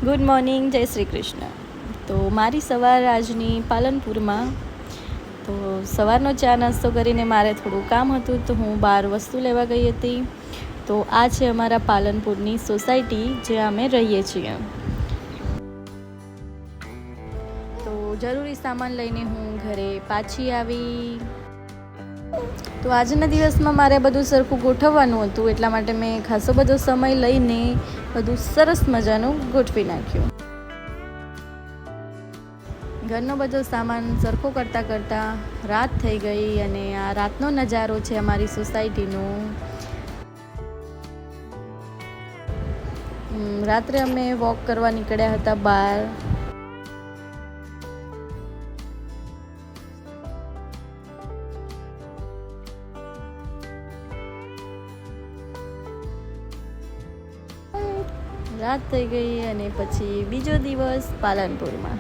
Good morning, જય શ્રી કૃષ્ણ. તો મારી સવાર આજની પાલનપુરમાં. તો સવારનો ચા નાસ્તો કરીને મારે થોડું કામ હતું તો હું બહાર વસ્તુ લેવા ગઈ હતી. તો આ છે અમારા પાલનપુરની સોસાયટી જ્યાં અમે રહીએ છીએ. તો જરૂરી સામાન લઈને હું ઘરે પાછી આવી. તો આજના દિવસમાં મારે બધું સરખું ગોઠવવાનું હતું, એટલા માટે મેં ખાસો બધો સમય લઈને બધું સરસ મજાનું ગોઠવી નાખ્યું. ઘરનો બધો સામાન સરખો કરતાં કરતાં રાત થઈ ગઈ અને આ રાતનો નજારો છે અમારી સોસાયટીનો. રાત્રે અમે વોક કરવા નીકળ્યા હતા બહાર. રાત થઈ ગઈ અને પછી બીજો દિવસ પાલનપુરમાં.